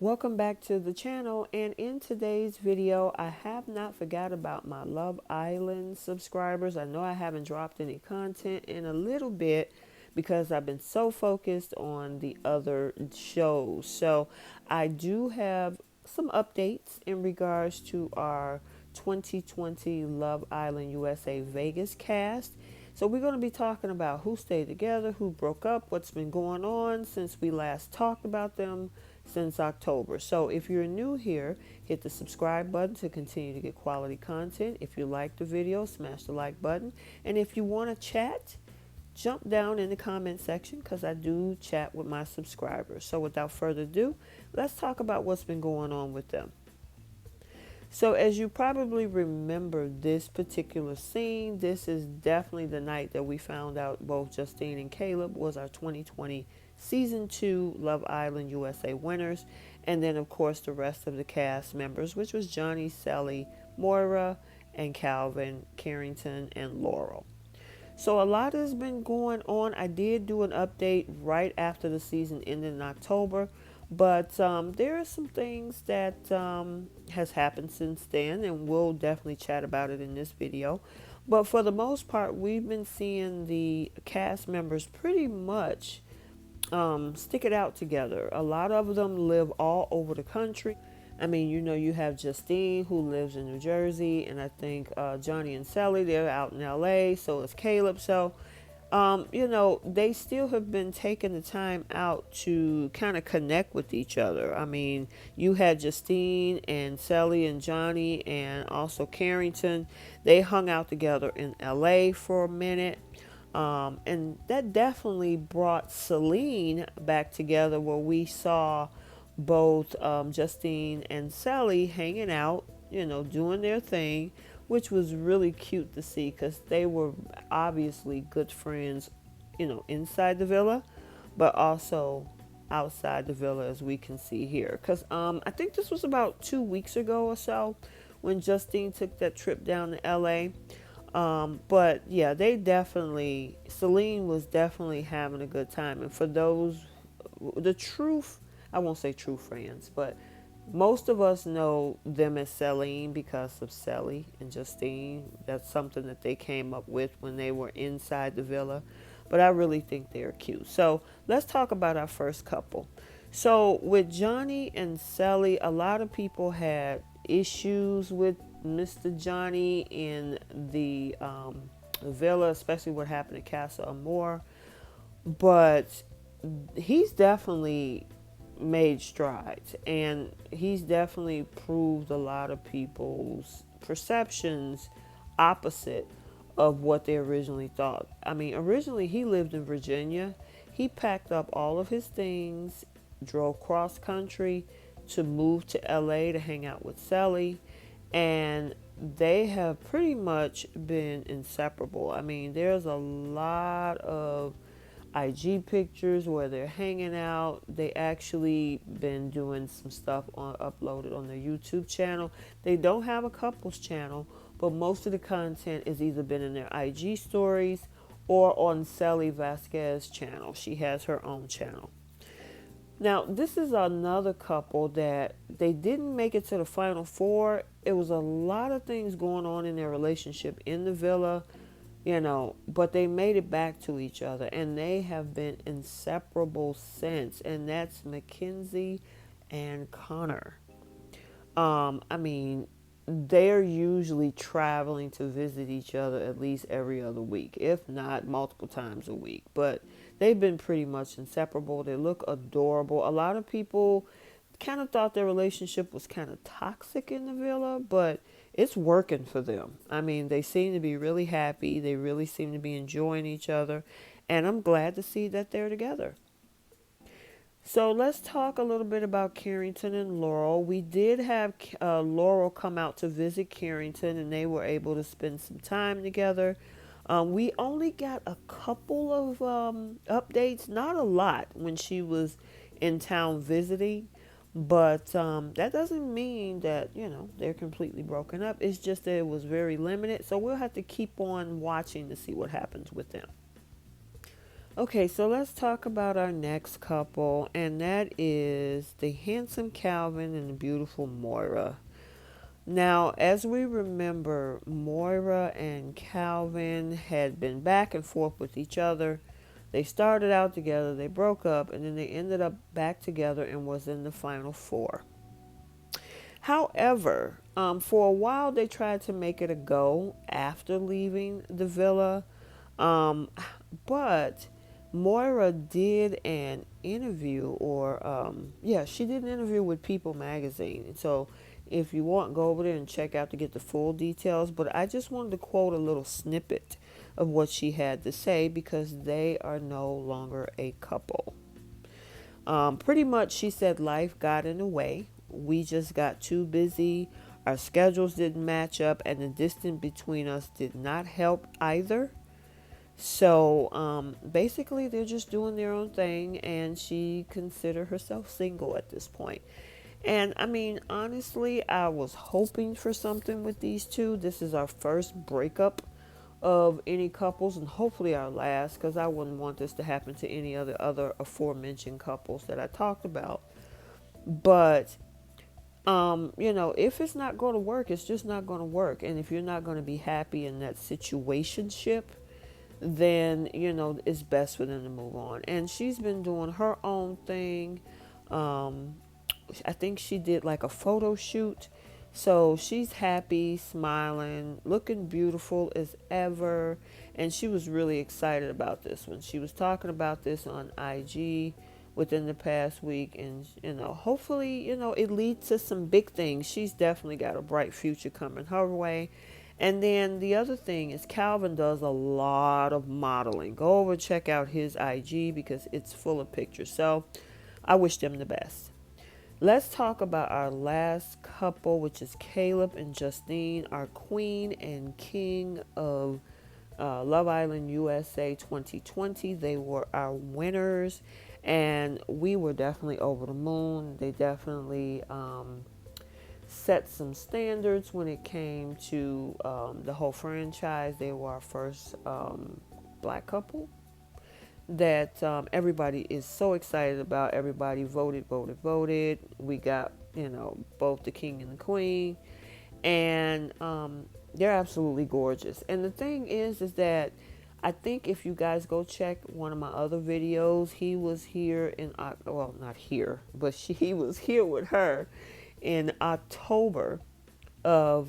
Welcome back to the channel, and in today's video I have not forgot about my Love Island subscribers. I know I haven't dropped any content in a little bit because I've been so focused on the other shows. So I do have some updates in regards to our 2020 Love Island USA Vegas cast. So we're going to be talking about who stayed together, who broke up, what's been going on since we last talked about them since October. So if you're new here, hit the subscribe button to continue to get quality content. If you like the video, smash the like button. And if you want to chat, jump down in the comment section because I do chat with my subscribers. So without further ado, let's talk about what's been going on with them. So as you probably remember this particular scene, this is definitely the night that we found out both Justine and Caleb was our 2020 Season 2 Love Island USA winners. And then, of course, the rest of the cast members, which was Johnny, Cely, Moira, and Calvin, Carrington, and Laurel. So a lot has been going on. I did do an update right after the season ended in October. But there are some things that has happened since then, and we'll definitely chat about it in this video. But for the most part, we've been seeing the cast members pretty much stick it out together. A lot of them live all over the country. I mean, you have Justine, who lives in New Jersey, and I think Johnny and Cely, they're out in LA, so is Caleb. So they still have been taking the time out to kind of connect with each other. I mean, you had Justine and Cely and Johnny and also Carrington. They hung out together in LA for a minute. And that definitely brought Celine back together where we saw both Justine and Cely hanging out, doing their thing, which was really cute to see because they were obviously good friends, inside the villa, but also outside the villa, as we can see here. Because I think this was about 2 weeks ago or so when Justine took that trip down to LA. But yeah, Celine was definitely having a good time. And for those, I won't say true friends, but most of us know them as Celine because of Cely and Justine. That's something that they came up with when they were inside the villa. But I really think they're cute. So let's talk about our first couple. So with Johnny and Cely, a lot of people had issues with Mr. Johnny in the villa, especially what happened at Casa Amor. But he's definitely made strides, and he's definitely proved a lot of people's perceptions opposite of what they originally thought. I mean, originally he lived in Virginia. He packed up all of his things, drove cross country to move to LA to hang out with Cely, and they have pretty much been inseparable. I mean, there's a lot of IG pictures where they're hanging out. They actually been doing some stuff uploaded on their YouTube channel. They don't have a couples channel, but most of the content is either been in their IG stories or on Cely Vasquez's channel. She has her own channel. Now, this is another couple that they didn't make it to the final four. It was a lot of things going on in their relationship in the villa, but they made it back to each other, and they have been inseparable since, and that's McKenzie and Connor. I mean, they're usually traveling to visit each other at least every other week, if not multiple times a week, but they've been pretty much inseparable. They look adorable. A lot of people kind of thought their relationship was kind of toxic in the villa, but it's working for them. I mean, they seem to be really happy. They really seem to be enjoying each other. And I'm glad to see that they're together. So let's talk a little bit about Carrington and Laurel. We did have Laurel come out to visit Carrington, and they were able to spend some time together. We only got a couple of updates, not a lot, when she was in town visiting. But that doesn't mean that, they're completely broken up. It's just that it was very limited. So we'll have to keep on watching to see what happens with them. Okay, so let's talk about our next couple, and that is the handsome Calvin and the beautiful Moira. Now, as we remember, Moira and Calvin had been back and forth with each other. They started out together, they broke up, and then they ended up back together and was in the final four. However, for a while they tried to make it a go after leaving the villa, um, but Moira did an interview, or yeah, she did an interview with People Magazine. So if you want, go over there and check out to get the full details. But I just wanted to quote a little snippet of what she had to say because they are no longer a couple. Pretty much, she said life got in the way. We just got too busy. Our schedules didn't match up, and the distance between us did not help either. So basically, they're just doing their own thing, and she considered herself single at this point. And I mean, honestly, I was hoping for something with these two. This is our first breakup of any couples, and hopefully our last, because I wouldn't want this to happen to any other aforementioned couples that I talked about. But if it's not going to work, it's just not going to work. And if you're not going to be happy in that situationship, then it's best for them to move on. And she's been doing her own thing. I think she did like a photo shoot, so she's happy, smiling, looking beautiful as ever. And she was really excited about this when she was talking about this on IG within the past week. And hopefully it leads to some big things. She's definitely got a bright future coming her way. And then the other thing is Calvin does a lot of modeling. Go over and check out his IG because it's full of pictures. So I wish them the best. Let's talk about our last couple, which is Caleb and Justine, our queen and king of Love Island USA 2020. They were our winners, and we were definitely over the moon. They definitely set some standards when it came to the whole franchise. They were our first black couple that everybody is so excited about. Everybody voted. We got, both the king and the queen, and they're absolutely gorgeous. And the thing is that I think if you guys go check one of my other videos, he was here in, well, not here, but he was here with her in October of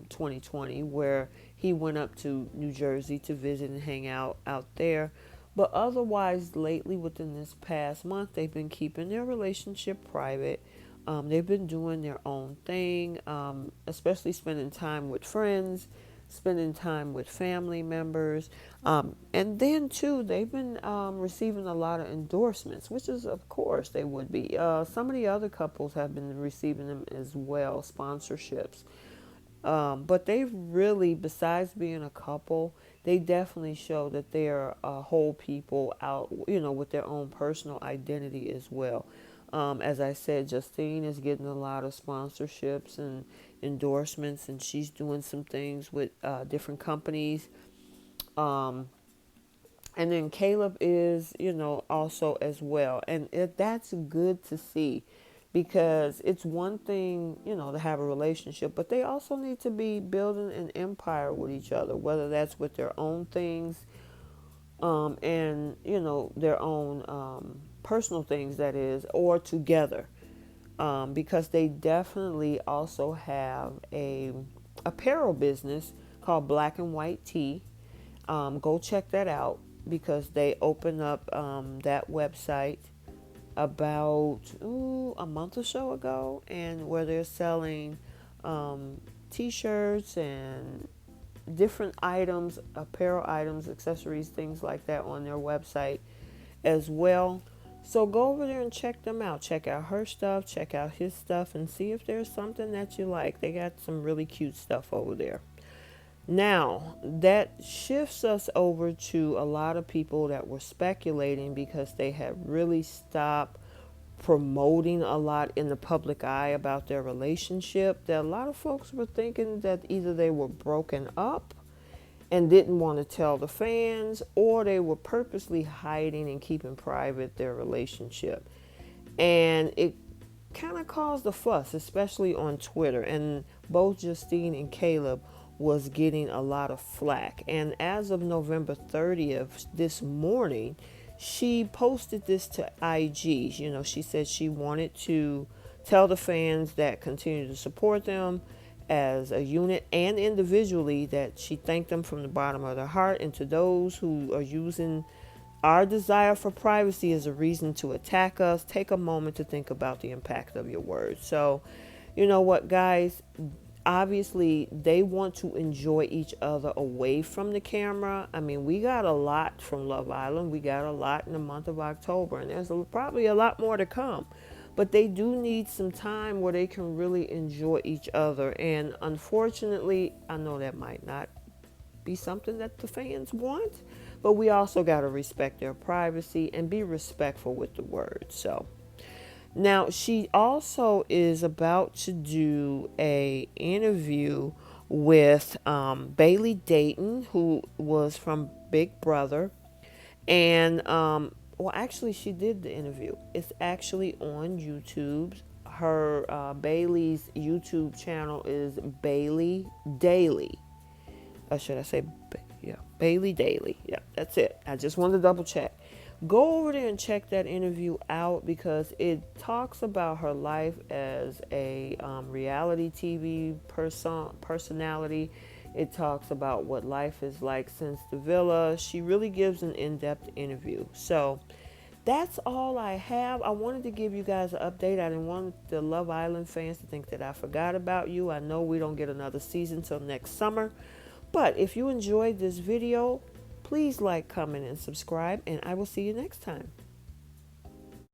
2020, where he went up to New Jersey to visit and hang out there. But otherwise, lately, within this past month, they've been keeping their relationship private. They've been doing their own thing, especially spending time with friends, spending time with family members. And then, too, they've been receiving a lot of endorsements, which is, of course, they would be. Some of the other couples have been receiving them as well, sponsorships. But they've really, besides being a couple, they definitely show that they're whole people out, with their own personal identity as well. As I said, Justine is getting a lot of sponsorships and endorsements, and she's doing some things with different companies. And then Caleb is, also as well. And that's good to see, because it's one thing, to have a relationship, but they also need to be building an empire with each other, whether that's with their own things, and, their own personal things, that is, or together. Because they definitely also have a apparel business called Black and White Tea. Go check that out, because they opened up that website about a month or so ago, and where they're selling t-shirts and different items, apparel items, accessories, things like that on their website as well. So go over there and check them out. Check out her stuff, check out his stuff, and see if there's something that you like. They got some really cute stuff over there. Now, that shifts us over to a lot of people that were speculating, because they had really stopped promoting a lot in the public eye about their relationship. That a lot of folks were thinking that either they were broken up, and didn't want to tell the fans, or they were purposely hiding and keeping private their relationship. And it kind of caused a fuss, especially on Twitter. And both Justine and Caleb was getting a lot of flack. And as of November 30th, this morning, she posted this to IG. You know, she said she wanted to tell the fans that continue to support them as a unit and individually, that she thanked them from the bottom of her heart. And to those who are using our desire for privacy as a reason to attack us, take a moment to think about the impact of your words. So, you know what, guys? Obviously, they want to enjoy each other away from the camera. I mean, we got a lot from Love Island. We got a lot in the month of October, and there's probably a lot more to come. But they do need some time where they can really enjoy each other. And unfortunately, I know that might not be something that the fans want, but we also got to respect their privacy and be respectful with the words. So now she also is about to do a interview with Bailey Dayton, who was from Big Brother. And well, actually, she did the interview. It's actually on YouTube. Her Bailey's YouTube channel is Bailey Daily. Or should I say, yeah, Bailey Daily. Yeah, that's it. I just wanted to double check. Go over there and check that interview out, because it talks about her life as a reality TV personality. It talks about what life is like since the villa. She really gives an in-depth interview. So that's all I have. I wanted to give you guys an update. I didn't want the Love Island fans to think that I forgot about you. I know we don't get another season till next summer. But if you enjoyed this video, please like, comment, and subscribe, and I will see you next time.